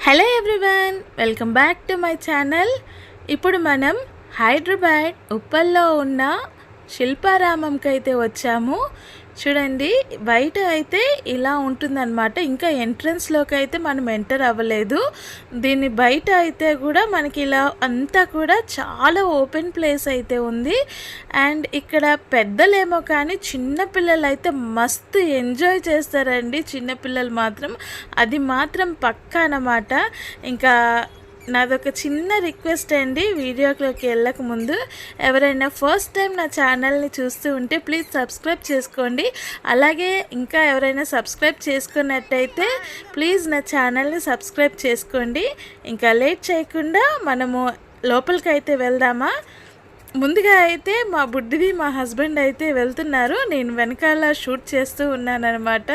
Hello everyone, welcome back to my channel. ఇప్పుడు మనం హైదరాబాద్ ఉప్పల్లో ఉన్న శిల్పారామంకి అయితే వచ్చాము. చూడండి, బయట అయితే ఇలా ఉంటుందన్నమాట. ఇంకా ఎంట్రన్స్లోకి అయితే మనం ఎంటర్ అవ్వలేదు. దీని బయట అయితే కూడా మనకి ఇలా అంతా కూడా చాలా ఓపెన్ ప్లేస్ అయితే ఉంది. అండ్ ఇక్కడ పెద్దలేమో కానీ చిన్నపిల్లలు అయితే మస్తు ఎంజాయ్ చేస్తారండి. చిన్నపిల్లలు మాత్రం అది మాత్రం పక్కా అన్నమాట. ఇంకా నాదొక చిన్న రిక్వెస్ట్ అండి, వీడియోలోకి వెళ్ళక ముందు ఎవరైనా ఫస్ట్ టైం నా ఛానల్ని చూస్తూ ఉంటే ప్లీజ్ సబ్స్క్రైబ్ చేసుకోండి. అలాగే ఇంకా ఎవరైనా సబ్స్క్రైబ్ చేసుకున్నట్టయితే ప్లీజ్ నా ఛానల్ని సబ్స్క్రైబ్ చేసుకోండి. ఇంకా లేట్ చేయకుండా మనము లోపలికి అయితే వెళ్దామా. ముందుగా అయితే మా బుడ్డిది మా హస్బెండ్ అయితే వెళ్తున్నారు, నేను వెనకాల షూట్ చేస్తూ ఉన్నానన్నమాట.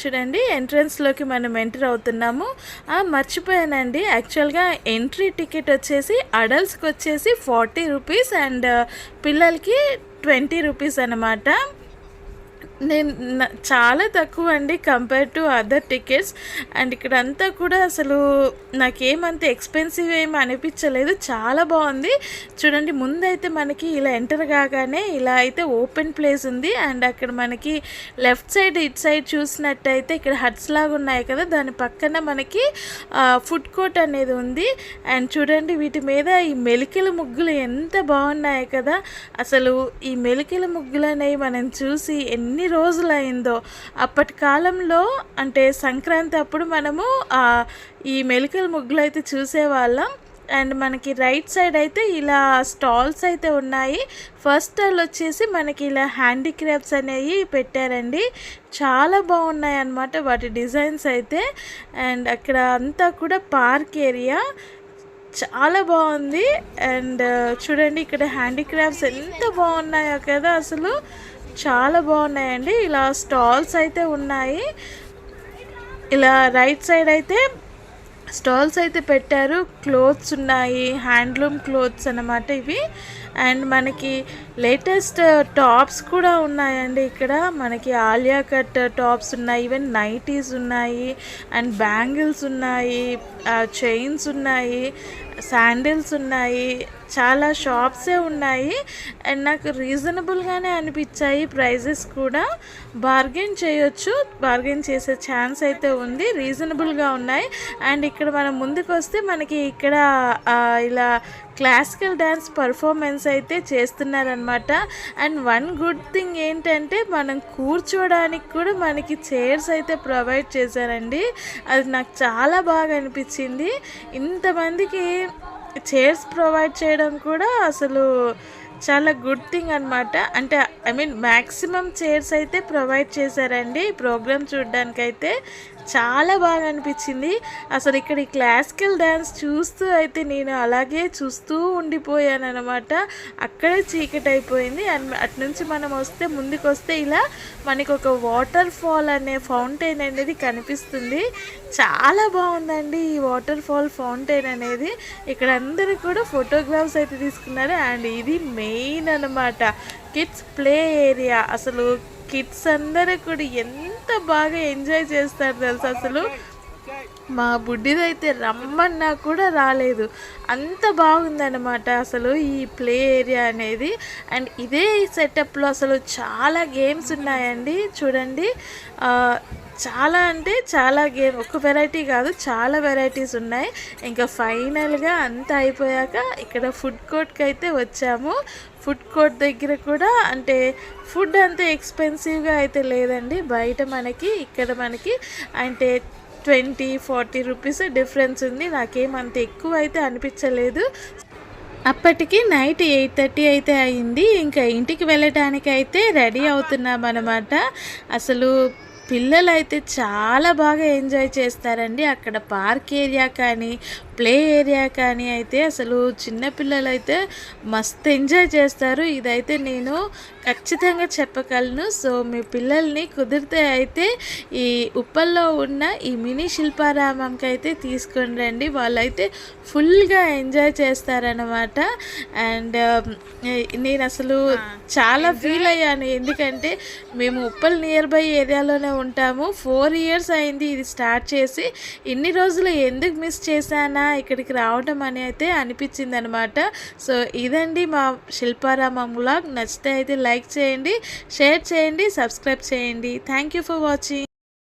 చూడండి, ఎంట్రన్స్లోకి మనం ఎంటర్ అవుతున్నాము. మర్చిపోయానండి, యాక్చువల్గా ఎంట్రీ టికెట్ వచ్చేసి అడల్ట్స్కి వచ్చేసి 40 రూపీస్ అండ్ పిల్లలకి 20 రూపీస్ అన్నమాట. నేను చాలా తక్కువ అండి compare to other tickets. And ఇక్కడ అంతా కూడా అసలు నాకేమంత ఎక్స్పెన్సివ్ ఏమి అనిపించలేదు, చాలా బాగుంది. చూడండి, ముందైతే మనకి ఇలా ఎంటర్ కాగానే ఇలా అయితే ఓపెన్ ప్లేస్ ఉంది. అండ్ అక్కడ మనకి లెఫ్ట్ సైడ్ ఇటు సైడ్ చూసినట్టయితే ఇక్కడ హట్స్ లాగా ఉన్నాయి కదా, దాని పక్కన మనకి ఫుడ్ కోర్ట్ అనేది ఉంది. అండ్ చూడండి, వీటి మీద ఈ మెలికల ముగ్గులు ఎంత బాగున్నాయి కదా. అసలు ఈ మెలికల ముగ్గులు అనేవి మనం చూసి ఎన్ని రోజులైందో. అప్పటి కాలంలో అంటే సంక్రాంతి అప్పుడు మనము ఈ మెలికల ముగ్గులు అయితే చూసేవాళ్ళం. అండ్ మనకి రైట్ సైడ్ అయితే ఇలా స్టాల్స్ అయితే ఉన్నాయి. ఫస్ట్ స్టాల్ వచ్చేసి మనకి ఇలా హ్యాండీక్రాఫ్ట్స్ అనేవి పెట్టారండి, చాలా బాగున్నాయి అన్నమాట వాటి డిజైన్స్ అయితే. అండ్ అక్కడ అంతా కూడా పార్క్ ఏరియా చాలా బాగుంది. అండ్ చూడండి, ఇక్కడ హ్యాండీక్రాఫ్ట్స్ ఎంత బాగున్నాయో కదా, అసలు చాలా బాగున్నాయండి. ఇలా స్టాల్స్ అయితే ఉన్నాయి. ఇలా రైట్ సైడ్ అయితే స్టాల్స్ అయితే పెట్టారు, క్లోత్స్ ఉన్నాయి, హ్యాండ్లూమ్ క్లోత్స్ అన్నమాట ఇవి. అండ్ మనకి లేటెస్ట్ టాప్స్ కూడా ఉన్నాయండి. ఇక్కడ మనకి ఆలియా కట్ టాప్స్ ఉన్నాయి, ఈవెన్ నైటీస్ ఉన్నాయి, అండ్ బ్యాంగిల్స్ ఉన్నాయి, చైన్స్ ఉన్నాయి, శాండిల్స్ ఉన్నాయి, చాలా షాప్సే ఉన్నాయి. అండ్ నాకు రీజనబుల్గానే అనిపించాయి ప్రైజెస్ కూడా. బార్గెన్ చేయొచ్చు, బార్గెన్ చేసే ఛాన్స్ అయితే ఉంది, రీజనబుల్గా ఉన్నాయి. అండ్ ఇక్కడ మనం ముందుకు వస్తే మనకి ఇక్కడ ఇలా క్లాసికల్ డ్యాన్స్ పర్ఫార్మెన్స్ అయితే చేస్తున్నారనమాట. అండ్ వన్ గుడ్ థింగ్ ఏంటంటే మనం కూర్చోడానికి కూడా మనకి చైర్స్ అయితే ప్రొవైడ్ చేశారండి. అది నాకు చాలా బాగా అనిపించింది. ఇంతమందికి చైర్స్ ప్రొవైడ్ చేయడం కూడా అసలు చాలా గుడ్ థింగ్ అనమాట. అంటే ఐ మీన్ మ్యాక్సిమం చైర్స్ అయితే ప్రొవైడ్ చేశారండి. ఈ ప్రోగ్రామ్ చూడడానికైతే చాలా బాగా అనిపించింది. అసలు ఇక్కడ ఈ క్లాసికల్ డ్యాన్స్ చూస్తూ అయితే నేను అలాగే చూస్తూ ఉండిపోయాను అనమాట. అక్కడే చీకటి అయిపోయింది. అండ్ అటు నుంచి మనం వస్తే ముందుకు వస్తే ఇలా మనకి ఒక వాటర్ ఫాల్ అనే ఫౌంటైన్ అనేది కనిపిస్తుంది. చాలా బాగుందండి ఈ వాటర్ ఫాల్ ఫౌంటైన్ అనేది. ఇక్కడ అందరూ కూడా ఫోటోగ్రాఫ్స్ అయితే తీసుకున్నారు. అండ్ ఇది మెయిన్ అన్నమాట, కిడ్స్ ప్లే ఏరియా. అసలు కిడ్స్ అందరూ కూడా ఎంత బాగా ఎంజాయ్ చేస్తారు తెలుసా. అసలు మా బుడ్డిదైతే రమ్మన్నా కూడా రాలేదు, అంత బాగుందన్నమాట అసలు ఈ ప్లే ఏరియా అనేది. అండ్ ఇదే సెటప్లో అసలు చాలా గేమ్స్ ఉన్నాయండి. చూడండి, చాలా అంటే చాలా గేమ్, ఒక వెరైటీ కాదు చాలా వెరైటీస్ ఉన్నాయి. ఇంకా ఫైనల్గా అంతా అయిపోయాక ఇక్కడ ఫుడ్ కోర్ట్కి అయితే వచ్చాము. ఫుడ్ కోర్ట్ దగ్గర కూడా అంటే ఫుడ్ అంత ఎక్స్పెన్సివ్గా అయితే లేదండి బయట మనకి. ఇక్కడ మనకి అంటే 20-40 రూపీస్ డిఫరెన్స్ ఉంది. నాకేమంత ఎక్కువ అయితే అనిపించలేదు. అప్పటికి నైట్ 8:30 అయితే అయింది. ఇంకా ఇంటికి వెళ్ళడానికి అయితే రెడీ అవుతున్నాం అన్నమాట. అసలు పిల్లలు అయితే చాలా బాగా ఎంజాయ్ చేస్తారండి. అక్కడ పార్క్ ఏరియా కానీ ప్లే ఏరియా కానీ అయితే అసలు చిన్నపిల్లలు అయితే మస్తు ఎంజాయ్ చేస్తారు. ఇదైతే నేను ఖచ్చితంగా చెప్పగలను. సో మీ పిల్లల్ని కుదిరితే అయితే ఈ ఉప్పల్లో ఉన్న ఈ మినీ శిల్పారామంకి అయితే తీసుకొని రండి. వాళ్ళైతే ఫుల్గా ఎంజాయ్ చేస్తారనమాట. అండ్ నేను అసలు చాలా ఫీల్ అయ్యాను. ఎందుకంటే మేము ఉప్పల్ నియర్ బై ఏరియాలోనే ఉంటాము. 4 ఇయర్స్ అయింది ఇది స్టార్ట్ చేసి. ఇన్ని రోజులు ఎందుకు మిస్ చేశానా ఇక్కడికి రావడం అని అయితే అనిపించింది అనమాట. సో ఇదండి మా శిల్పారామం వ్లాగ్. నచ్చితే అయితే లైక్ చేయండి, షేర్ చేయండి, సబ్స్క్రైబ్ చేయండి. Thank you for watching.